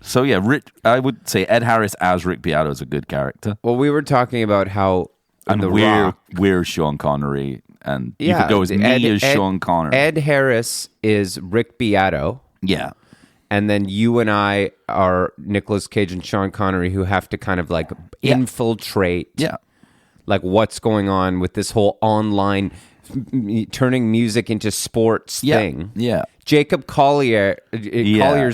So yeah, I would say Ed Harris as Rick Beato is a good character. Well, we were talking about how we're Sean Connery, and you could go as me as Sean Connery. Ed Harris is Rick Beato. Yeah. And then you and I are Nicolas Cage and Sean Connery, who have to kind of like infiltrate like what's going on with this whole online turning music into sports thing. Yeah. Jacob Collier's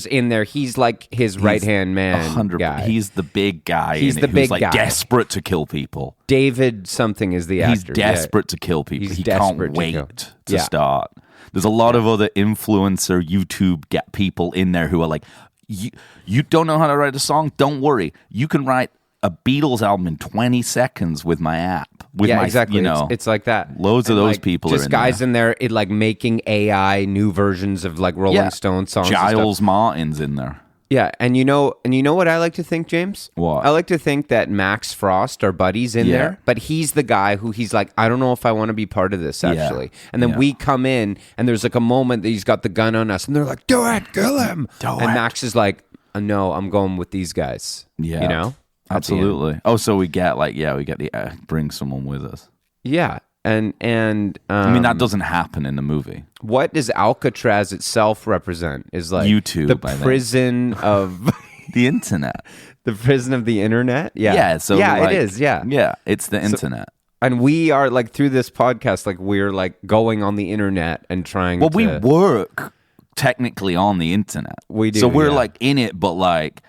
in there. He's like his right-hand man guy. He's the big guy. He's the big guy. Desperate to kill people. David something is the actor. He's desperate to kill people. He can't wait to start. There's a lot of other influencer YouTube people in there who are like, you don't know how to write a song? Don't worry. You can write a Beatles album in 20 seconds with my app. Exactly. You know, it's like that. Loads of those people are in there. Just guys in there like making AI new versions of like Rolling Stone songs. Giles Martin's in there. Yeah, and you know what I like to think, James? What? I like to think that Max Frost, our buddy's in there, but he's the guy who he's like, I don't know if I want to be part of this, actually. And then we come in, and there's like a moment that he's got the gun on us, and they're like, do it, kill him. Max is like, no, I'm going with these guys. Yeah. You know? Absolutely. Oh, so we get the bring someone with us. Yeah. And I mean, that doesn't happen in the movie. What does Alcatraz itself represent? Is like YouTube, the prison of the internet, the prison of the internet. Yeah. So it is. Yeah, it's the internet. And we are like through this podcast, like we're like going on the internet and trying. Well, we work technically on the internet. We do. So we're like in it, but like,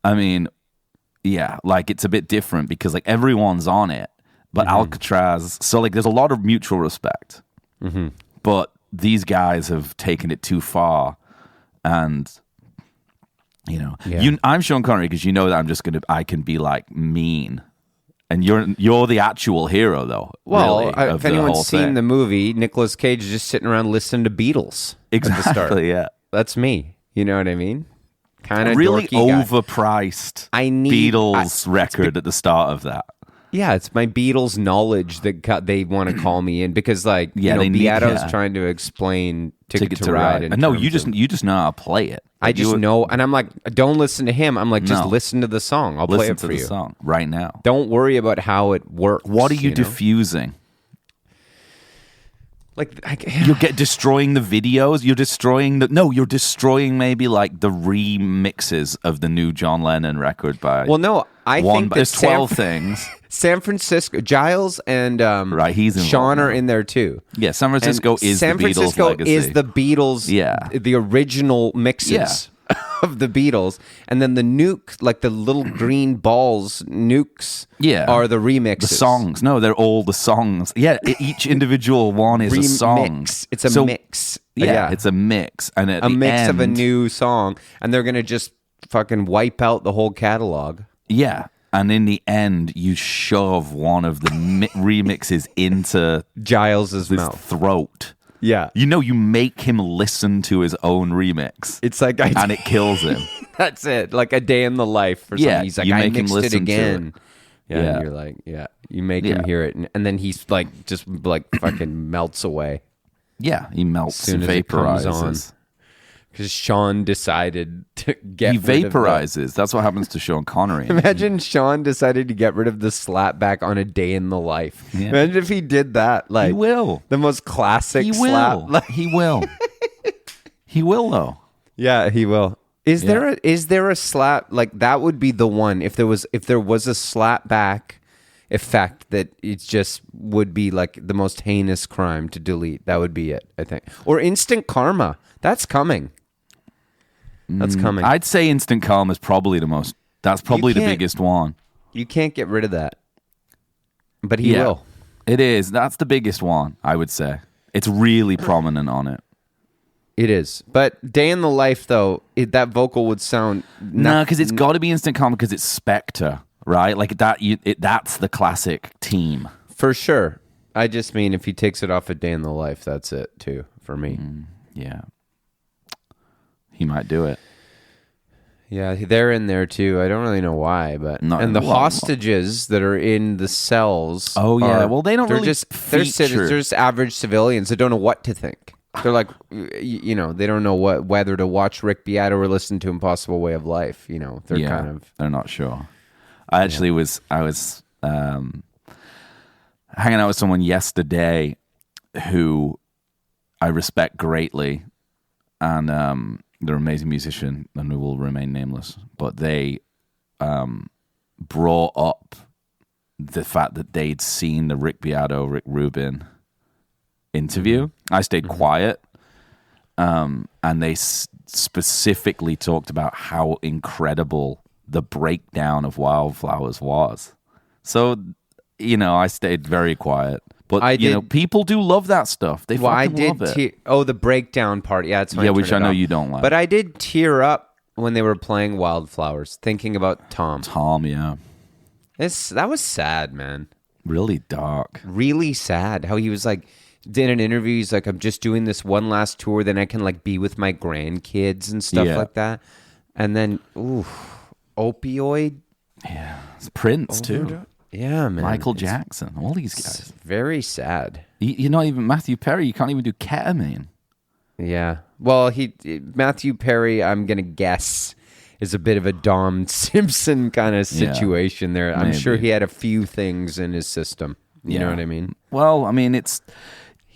I mean, like it's a bit different because like everyone's on it. But Alcatraz, so like there's a lot of mutual respect. But these guys have taken it too far. And, you know, I'm Sean Connery because you know that I can be like mean. And you're the actual hero, though. Well, really, if anyone's seen the movie, Nicolas Cage is just sitting around listening to Beatles at the start. Yeah. That's me. You know what I mean? Kind of really dorky overpriced guy. Beatles record at the start of that. Yeah, it's my Beatles knowledge that they want to call me in because, like, Beato's trying to explain Ticket to Ride. No, you just know how to play it. I just know, and I'm like, don't listen to him. I'm like, just listen to the song. I'll play it for you. Listen to the song right now. Don't worry about how it works. What are you diffusing? You're destroying the videos. You're destroying you're destroying maybe like the remixes of the new John Lennon record by. Well, no, I think there's 12 things. San Francisco, Giles and he's Sean are in there too. Yeah, San Francisco is the Beatles legacy. Is the Beatles. Yeah, the original mixes. Yeah. Of the Beatles, and then the nuke, like the little green balls nukes, are the remixes. The songs, no, they're all the songs. Yeah, each individual one is a song. It's a mix. Yeah, it's a mix, and at a mix end, of a new song, and they're gonna just fucking wipe out the whole catalog. Yeah, and in the end, you shove one of the remixes into Giles's mouth, throat. Yeah. You make him listen to his own remix. It's like and it kills him. That's it. Like A Day in the Life or something. He's like, I mixed it again. Yeah. And you're like, you make him hear it. And then he's like, just like fucking melts away. Yeah. He melts and vaporizes. Because Sean decided to get rid of He vaporizes. That's what happens to Sean Connery. Imagine Sean decided to get rid of the slap back on A Day in the Life. Yeah. Imagine if he did that. Like, he will. The most classic slap. Like, he will. He will, though. Yeah, he will. Is there a slap? Like, that would be the one. If there was a slap back effect that it just would be like the most heinous crime to delete. That would be it, I think. Or instant karma. That's coming. That's coming. I'd say instant karma is probably that's probably the biggest one. You can't get rid of that. But he will. It is. That's the biggest one, I would say. It's really prominent on it. It is. But Day in the Life, though, that vocal would sound... No, because it's got to be instant karma because it's Spectre, right? Like that. That's the classic team. For sure. I just mean if he takes it off A Day in the Life, that's it, too, for me. Yeah. He might do it. Yeah, they're in there too. I don't really know why, but and the hostages that are in the cells. Oh yeah, well they don't really. They're just average civilians that don't know what to think. They're like, they don't know whether to watch Rick Beato or listen to Impossible Way of Life. They're they're not sure. I actually was hanging out with someone yesterday who I respect greatly, and they're an amazing musician, and who will remain nameless. But they brought up the fact that they'd seen the Rick Beato, Rick Rubin interview. I stayed quiet, and they specifically talked about how incredible the breakdown of Wildflowers was. So, I stayed very quiet. But, people do love that stuff. They fucking love it. The breakdown part. Yeah, it's which I know you don't like. But I did tear up when they were playing Wildflowers, thinking about Tom. Yeah. That was sad, man. Really dark. Really sad. How he was like, did an interview, he's like, I'm just doing this one last tour, then I can like be with my grandkids and stuff like that. And then, opioid. Yeah. It's Prince, too. Yeah, man. Michael Jackson. All these guys. Very sad. You're not even Matthew Perry. You can't even do ketamine. Yeah. Well, Matthew Perry, I'm going to guess, is a bit of a Dom Simpson kind of situation there. I'm sure he had a few things in his system. You know what I mean? Well, I mean, it's...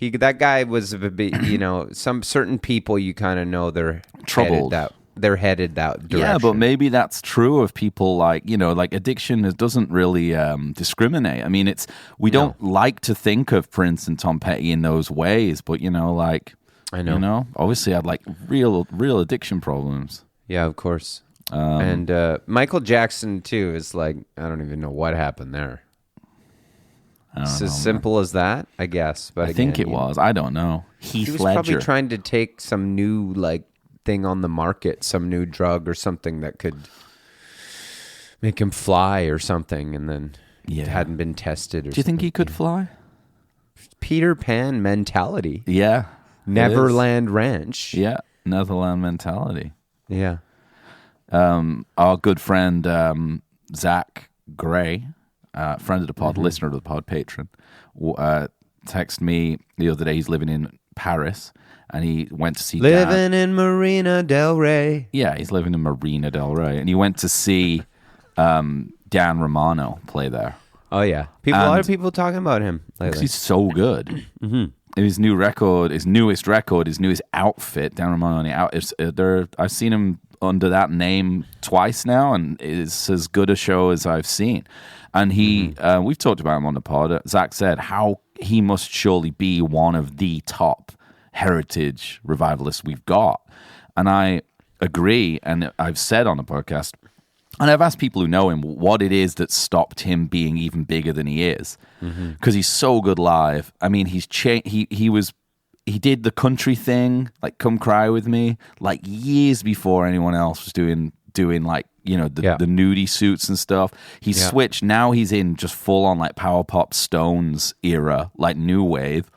that guy was a bit, some certain people you kind of know they're troubled. They're headed that direction. Yeah, but maybe that's true of people like addiction doesn't really discriminate. I mean, we don't like to think of Prince and Tom Petty in those ways, but I know. Obviously I'd like real addiction problems. Yeah, of course. And Michael Jackson too is like, I don't even know what happened there. It's as simple as that, I guess. But I think it was. I don't know. He was probably trying to take some new thing on the market, some new drug or something that could make him fly or something, and then it hadn't been tested. Do you think he could fly? Peter Pan mentality. Yeah. Neverland Ranch. Yeah. Neverland mentality. Yeah. Our good friend Zach Gray, friend of the pod, listener of the pod, patron, texted me the other day. He's living in Paris, and he went to see in Marina Del Rey. Yeah, he's living in Marina Del Rey, and he went to see Dan Romano play there. Oh yeah, a lot of people talking about him lately. He's so good. His new record, his newest outfit, Dan Romano on the out. I've seen him under that name twice now, and it's as good a show as I've seen. And we've talked about him on the pod. Zach said how he must surely be one of the top heritage revivalists we've got. And I agree, and I've said on the podcast, and I've asked people who know him what it is that stopped him being even bigger than he is. Because he's so good live. I mean, he did the country thing, like Come Cry With Me, like years before anyone else was doing like, the nudie suits and stuff. He switched. Now he's in just full on like power pop Stones era, like new wave.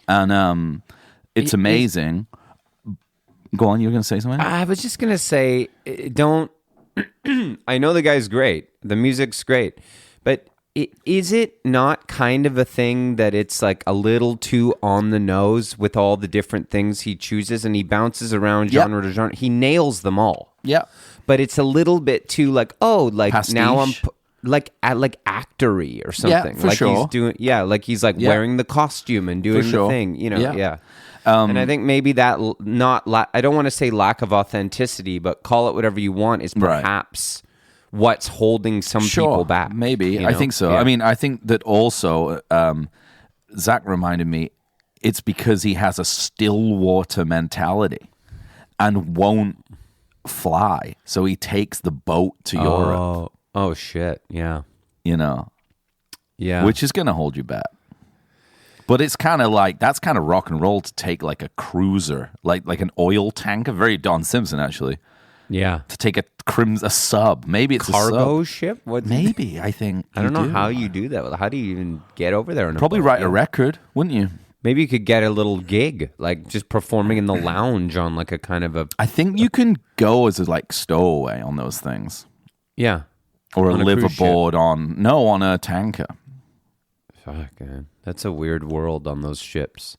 And it's amazing. Go on, you were going to say something? I was just going to say, don't... I know the guy's great. The music's great. But is it not kind of a thing that it's like a little too on the nose with all the different things he chooses, and he bounces around genre to genre? He nails them all. Yeah. But it's a little bit too like, pastiche. Now I'm... like actory or something. Yeah, for sure. He's doing, like he's like wearing the costume and doing the thing, yeah. And I think maybe that I don't want to say lack of authenticity, but call it whatever you want, is perhaps what's holding some people back. Maybe. I think so. Yeah. I mean, I think that also, Zach reminded me, it's because he has a still water mentality and won't fly. So he takes the boat to Europe. Oh, shit. Yeah. Yeah. Which is going to hold you back. But it's kind of like, that's kind of rock and roll to take like a cruiser, like an oil tanker, very Don Simpson actually. Yeah. To take a sub. Maybe it's cargo a ship? What? Maybe, I think. I don't know how you do that. How do you even get over there? Probably write a record, wouldn't you? Maybe you could get a little gig, like just performing in the lounge on like a kind of a... I think you can go as a like stowaway on those things. Yeah. Or a liveaboard on a tanker. Fuck, man. That's a weird world on those ships.